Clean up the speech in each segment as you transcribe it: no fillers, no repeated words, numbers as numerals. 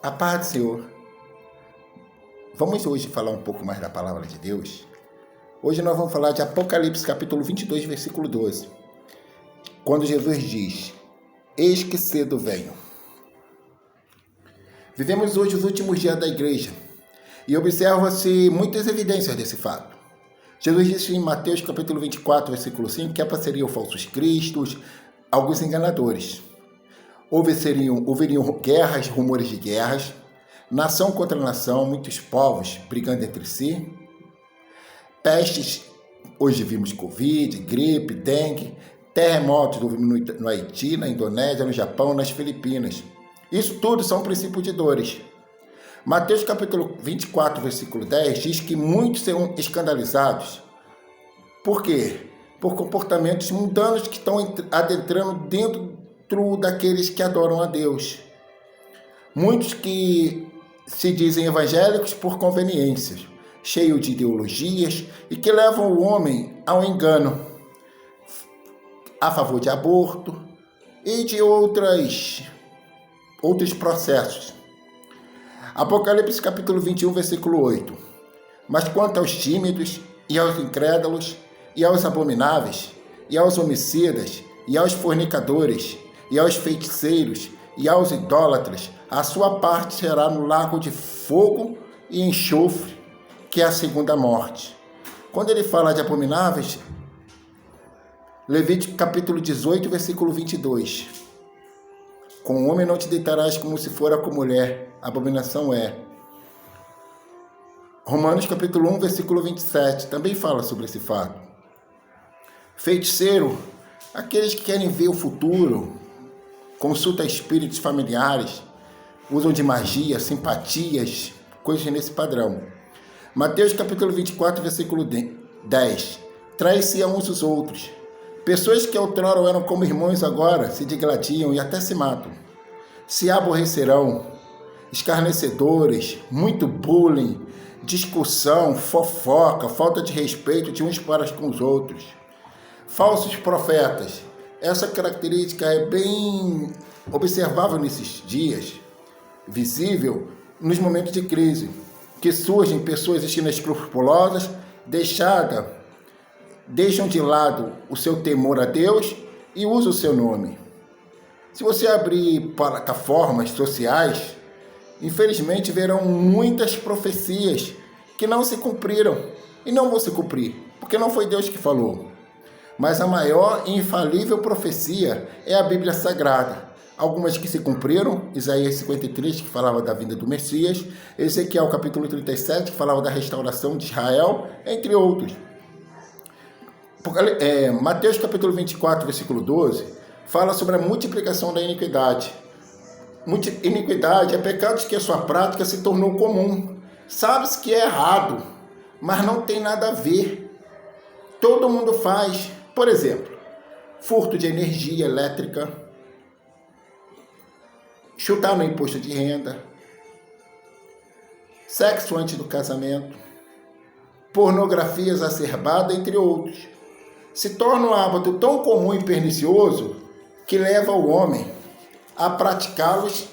A paz do Senhor. Vamos hoje falar um pouco mais da palavra de Deus. Hoje nós vamos falar de Apocalipse capítulo 22, versículo 12. Quando Jesus diz, eis que cedo venho. Vivemos hoje os últimos dias da igreja e observa-se muitas evidências desse fato. Jesus disse em Mateus capítulo 24, versículo 5, que apareceriam falsos cristos, alguns enganadores. Houveriam guerras, rumores de guerras, nação contra nação, muitos povos brigando entre si, pestes, hoje vimos Covid, gripe, dengue, terremotos no Haiti, na Indonésia, no Japão, nas Filipinas. Isso tudo são princípios de dores. Mateus capítulo 24, versículo 10 diz que muitos serão escandalizados. Por quê? Por comportamentos mundanos que estão adentrando dentro daqueles que adoram a Deus. Muitos que se dizem evangélicos por conveniências, cheios de ideologias e que levam o homem ao engano, a favor de aborto e de outros processos. Apocalipse capítulo 21, versículo 8. Mas quanto aos tímidos e aos incrédulos e aos abomináveis e aos homicidas e aos fornicadores e aos feiticeiros e aos idólatras, a sua parte será no lago de fogo e enxofre, que é a segunda morte. Quando ele fala de abomináveis, Levítico capítulo 18, versículo 22. Com o homem não te deitarás como se fora com mulher, abominação é. Romanos capítulo 1, versículo 27, também fala sobre esse fato. Feiticeiro, aqueles que querem ver o futuro, consulta espíritos familiares, usam de magia, simpatias, coisas nesse padrão. Mateus capítulo 24, versículo 10. Trai-se a uns os outros. Pessoas que outrora eram como irmãos agora se digladiam e até se matam. Se aborrecerão, escarnecedores, muito bullying, discussão, fofoca, falta de respeito de uns para com os outros. Falsos profetas. Essa característica é bem observável nesses dias, visível nos momentos de crise, que surgem pessoas inescrupulosas, deixam de lado o seu temor a Deus e usam o seu nome. Se você abrir plataformas sociais, infelizmente verão muitas profecias que não se cumpriram e não vão se cumprir, porque não foi Deus que falou. Mas a maior e infalível profecia é a Bíblia Sagrada. Algumas que se cumpriram, Isaías 53, que falava da vinda do Messias, Ezequiel capítulo 37, que falava da restauração de Israel, entre outros. Mateus capítulo 24, versículo 12, fala sobre a multiplicação da iniquidade. Iniquidade é pecados que a sua prática se tornou comum. Sabe-se que é errado, mas não tem nada a ver. Todo mundo faz. Por exemplo, furto de energia elétrica, chutar no imposto de renda, sexo antes do casamento, pornografia exacerbada, entre outros. Se torna um hábito tão comum e pernicioso que leva o homem a praticá-los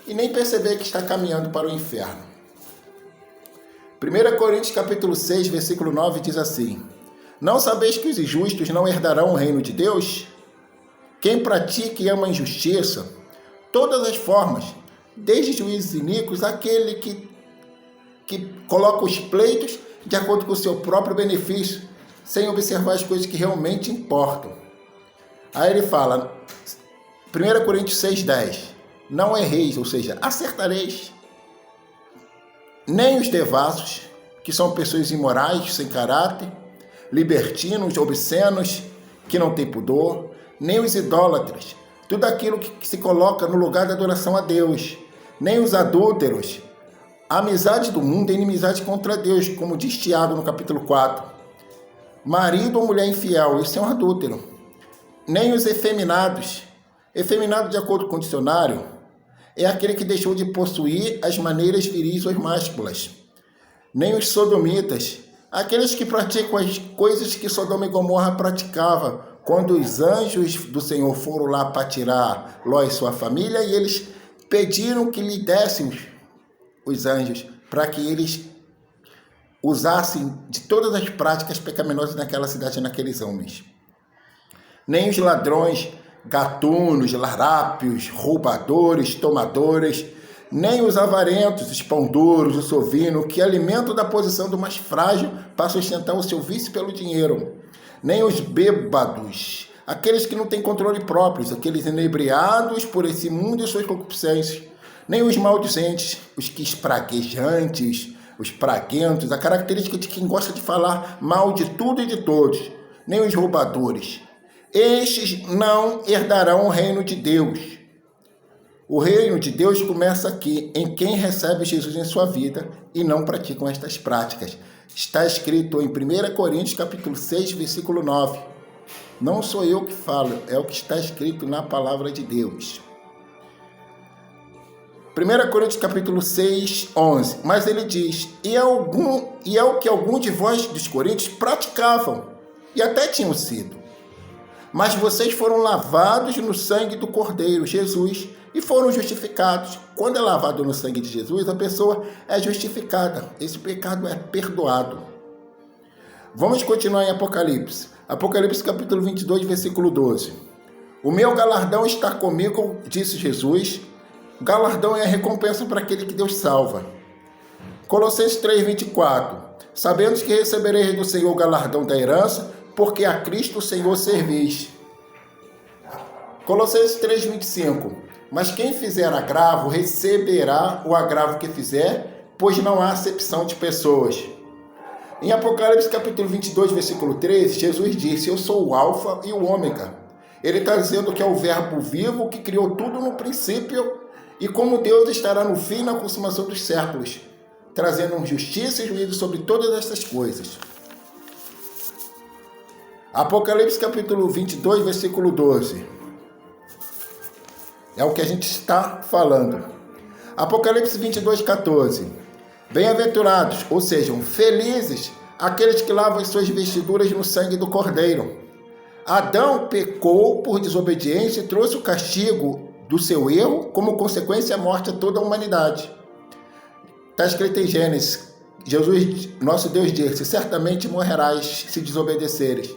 e nem perceber que está caminhando para o inferno. 1 Coríntios capítulo 6, versículo 9 diz assim: não sabeis que os injustos não herdarão o reino de Deus? Quem pratica e ama a injustiça, todas as formas, desde juízos iníquos, aquele que coloca os pleitos de acordo com o seu próprio benefício, sem observar as coisas que realmente importam. Aí ele fala, 1 Coríntios 6,10, não erreis, ou seja, acertareis, nem os devassos, que são pessoas imorais, sem caráter, libertinos, obscenos, que não têm pudor, nem os idólatras, tudo aquilo que se coloca no lugar da adoração a Deus, nem os adúlteros. A amizade do mundo é inimizade contra Deus, como diz Tiago no capítulo 4. Marido ou mulher infiel, isso é um adúltero. Nem os efeminados. Efeminado, de acordo com o dicionário, é aquele que deixou de possuir as maneiras viris ou másculas. Nem os sodomitas, aqueles que praticam as coisas que Sodoma e Gomorra praticava, quando os anjos do Senhor foram lá para tirar Ló e sua família, e eles pediram que lhe dessem os anjos para que eles usassem de todas as práticas pecaminosas naquela cidade, naqueles homens. Nem os ladrões, gatunos, larápios, roubadores, tomadores, nem os avarentos, os pão duros, o sovino, que alimentam da posição do mais frágil para sustentar o seu vício pelo dinheiro, nem os bêbados, aqueles que não têm controle próprio, aqueles inebriados por esse mundo e suas concupiscências, nem os maldizentes, os que espraguejantes, os praguentos, a característica de quem gosta de falar mal de tudo e de todos, nem os roubadores. Estes não herdarão o reino de Deus. O reino de Deus começa aqui, em quem recebe Jesus em sua vida e não praticam estas práticas. Está escrito em 1 Coríntios capítulo 6, versículo 9. Não sou eu que falo, é o que está escrito na palavra de Deus. 1 Coríntios capítulo 6, 11. Mas ele diz, e é o que alguns de vós dos coríntios praticavam, e até tinham sido. Mas vocês foram lavados no sangue do Cordeiro, Jesus, e foram justificados. Quando é lavado no sangue de Jesus, a pessoa é justificada. Esse pecado é perdoado. Vamos continuar em Apocalipse. Apocalipse capítulo 22, versículo 12. O meu galardão está comigo, disse Jesus. O galardão é a recompensa para aquele que Deus salva. Colossenses 3, 24. Sabendo que recebereis do Senhor o galardão da herança, porque a Cristo o Senhor servis. Colossenses 3, 25. Mas quem fizer agravo, receberá o agravo que fizer, pois não há acepção de pessoas. Em Apocalipse capítulo 22, versículo 13, Jesus disse, eu sou o alfa e o ômega. Ele está dizendo que é o verbo vivo que criou tudo no princípio e como Deus estará no fim na consumação dos séculos, trazendo justiça e juízo sobre todas estas coisas. Apocalipse capítulo 22, versículo 12. É o que a gente está falando. Apocalipse 22, 14. Bem-aventurados, ou sejam, felizes, aqueles que lavam as suas vestiduras no sangue do Cordeiro. Adão pecou por desobediência e trouxe o castigo do seu erro, como consequência a morte a toda a humanidade. Está escrito em Gênesis, Jesus, nosso Deus, disse, certamente morrerás se desobedeceres.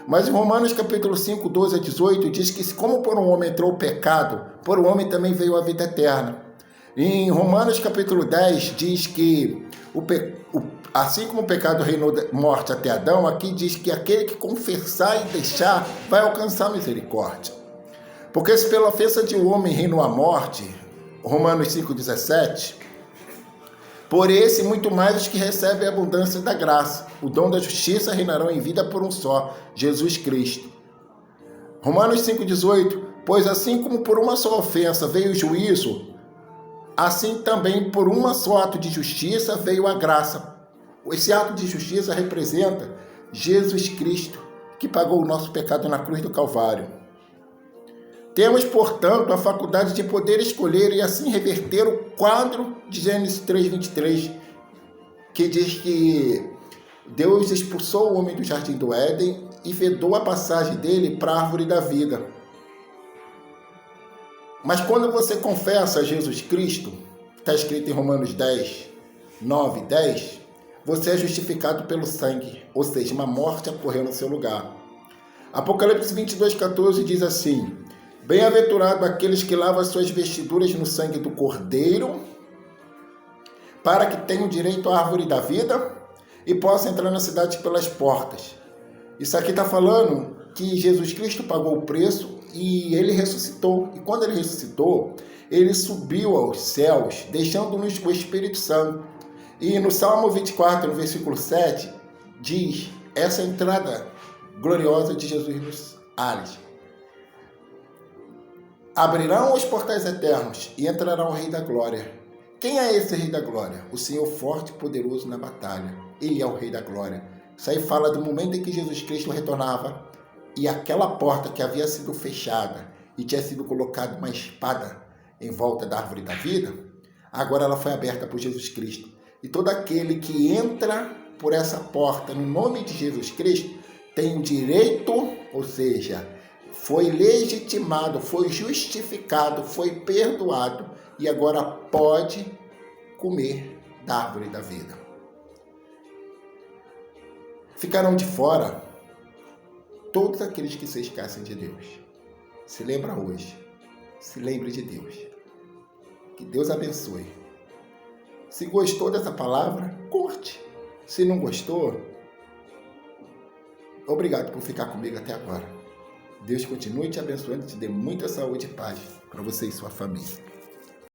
Mas em Romanos capítulo 5, 12 a 18, diz que como por um homem entrou o pecado, por um homem também veio a vida eterna. Em Romanos capítulo 10 diz que, assim como o pecado reinou da morte até Adão, aqui diz que aquele que confessar e deixar vai alcançar misericórdia. Porque se pela ofensa de um homem reinou a morte, Romanos 5,17, por esse muito mais os que recebem a abundância da graça, o dom da justiça reinarão em vida por um só, Jesus Cristo. Romanos 5,18, pois assim como por uma só ofensa veio o juízo, assim também por um só ato de justiça veio a graça. Esse ato de justiça representa Jesus Cristo, que pagou o nosso pecado na cruz do Calvário. Temos, portanto, a faculdade de poder escolher e assim reverter o quadro de Gênesis 3:23, que diz que Deus expulsou o homem do jardim do Éden e vedou a passagem dele para a árvore da vida. Mas quando você confessa Jesus Cristo, está escrito em Romanos 10, 9 e 10, você é justificado pelo sangue, ou seja, uma morte ocorreu no seu lugar. Apocalipse 22, 14 diz assim, bem-aventurado aqueles que lavam as suas vestiduras no sangue do Cordeiro, para que tenham direito à árvore da vida e possam entrar na cidade pelas portas. Isso aqui está falando que Jesus Cristo pagou o preço e ele ressuscitou. E quando ele ressuscitou, ele subiu aos céus, deixando-nos o Espírito Santo. E no Salmo 24, no versículo 7, diz essa entrada gloriosa de Jesus nos ares. Abrirão os portais eternos e entrará o Rei da Glória. Quem é esse Rei da Glória? O Senhor forte e poderoso na batalha. Ele é o Rei da Glória. Isso aí fala do momento em que Jesus Cristo retornava e aquela porta que havia sido fechada e tinha sido colocada uma espada em volta da árvore da vida, agora ela foi aberta por Jesus Cristo. E todo aquele que entra por essa porta no nome de Jesus Cristo tem o direito, ou seja, foi legitimado, foi justificado, foi perdoado e agora pode comer da árvore da vida. Ficarão de fora todos aqueles que se esquecem de Deus. Se lembra hoje. Se lembre de Deus. Que Deus abençoe. Se gostou dessa palavra, curte. Se não gostou, obrigado por ficar comigo até agora. Deus continue te abençoando e te dê muita saúde e paz para você e sua família.